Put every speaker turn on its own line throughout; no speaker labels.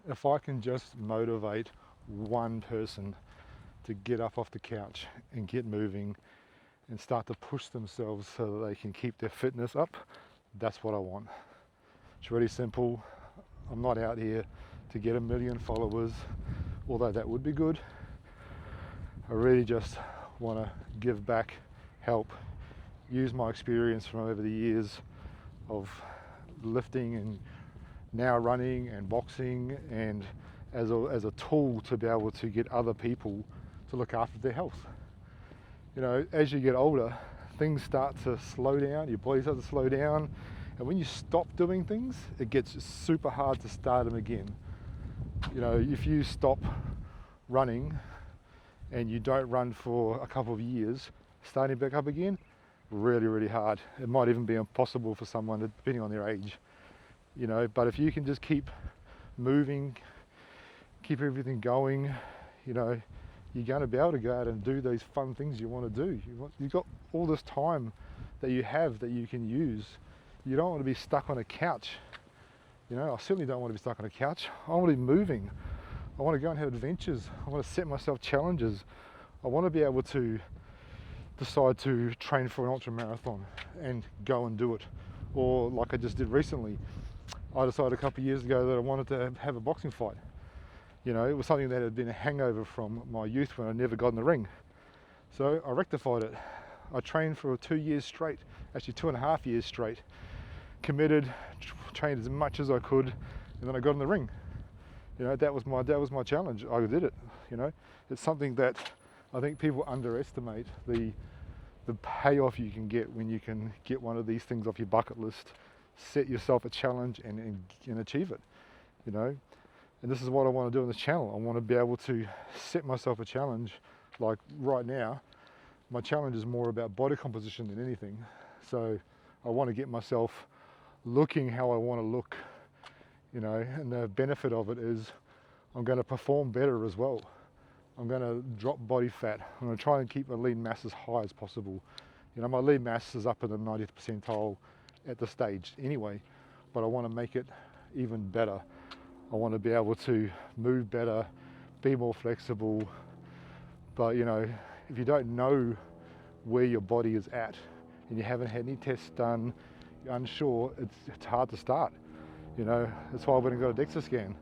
If I can just motivate one person to get up off the couch and get moving and start to push themselves so that they can keep their fitness up, that's what I want. It's really simple. I'm not out here to get 1 million followers, although that would be good. I really just want to give back, help, use my experience from over the years of lifting and now running and boxing, and as a tool to be able to get other people to look after their health. You know, as you get older, things start to slow down, your body starts to slow down, and when you stop doing things, it gets super hard to start them again. You know, if you stop running and you don't run for a couple of years, starting back up again, really, really hard. It might even be impossible for someone, depending on their age. You know, but if you can just keep moving, keep everything going, you know, you're going to be able to go out and do these fun things you want to do. You've got all this time that you have that you can use. You don't want to be stuck on a couch. You know, I certainly don't want to be stuck on a couch. I want to be moving. I want to go and have adventures. I want to set myself challenges. I want to be able to decide to train for an ultra marathon and go and do it. Or like I just did recently, I decided a couple of years ago that I wanted to have a boxing fight. You know, it was something that had been a hangover from my youth when I never got in the ring. So I rectified it. I trained for 2 years straight, actually 2.5 years straight, committed, trained as much as I could, and then I got in the ring. You know, that was my challenge. I did it. You know, it's something that I think people underestimate the payoff you can get when you can get one of these things off your bucket list, set yourself a challenge and achieve it. You know, and this is what I want to do on this channel. I want to be able to set myself a challenge. Like right now, my challenge is more about body composition than anything. So I want to get myself looking how I want to look, you know, and the benefit of it is I'm going to perform better as well. I'm going to drop body fat. I'm going to try and keep my lean mass as high as possible. You know, my lean mass is up in the 90th percentile at the stage anyway, but I want to make it even better. I want to be able to move better, be more flexible. But you know, if you don't know where your body is at and you haven't had any tests done, you're unsure, it's hard to start. You know, that's why I went and got a DEXA scan.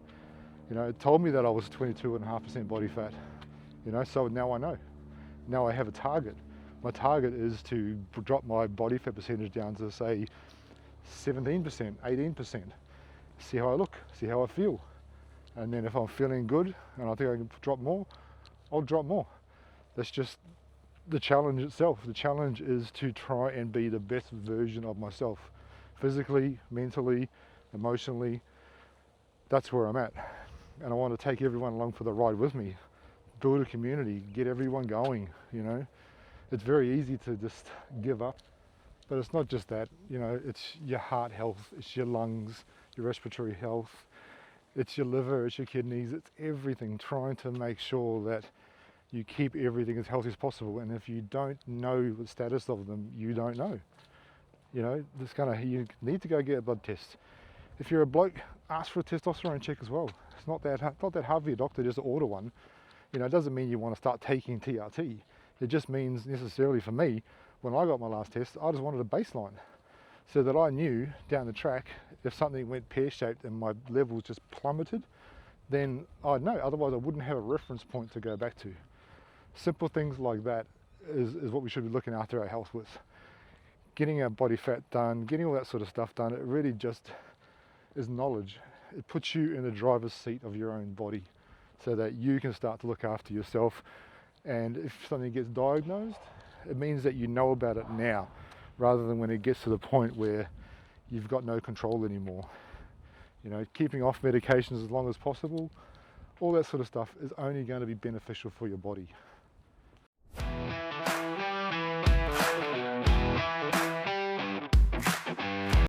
You know, it told me that I was 22.5% body fat. You know, so now I know. Now I have a target. My target is to drop my body fat percentage down to say 17%, 18%. See how I look, see how I feel. And then if I'm feeling good and I think I can drop more, I'll drop more. That's just the challenge itself. The challenge is to try and be the best version of myself. Physically, mentally, emotionally, that's where I'm at. And I want to take everyone along for the ride with me. Build a community, get everyone going, you know. It's very easy to just give up, but it's not just that, you know, it's your heart health, it's your lungs, your respiratory health, it's your liver, it's your kidneys, it's everything, trying to make sure that you keep everything as healthy as possible. And if you don't know the status of them, you don't know. You know, you need to go get a blood test. If you're a bloke, ask for a testosterone check as well. It's not that hard for your doctor just to order one. You know, it doesn't mean you want to start taking TRT. It just means necessarily for me, when I got my last test, I just wanted a baseline so that I knew down the track if something went pear-shaped and my levels just plummeted, then I'd know. Otherwise I wouldn't have a reference point to go back to. Simple things like that is what we should be looking after our health with. Getting our body fat done, getting all that sort of stuff done, it really just is knowledge. It puts you in the driver's seat of your own body so that you can start to look after yourself. And if something gets diagnosed, it means that you know about it now, rather than when it gets to the point where you've got no control anymore. You know, keeping off medications as long as possible, all that sort of stuff is only going to be beneficial for your body.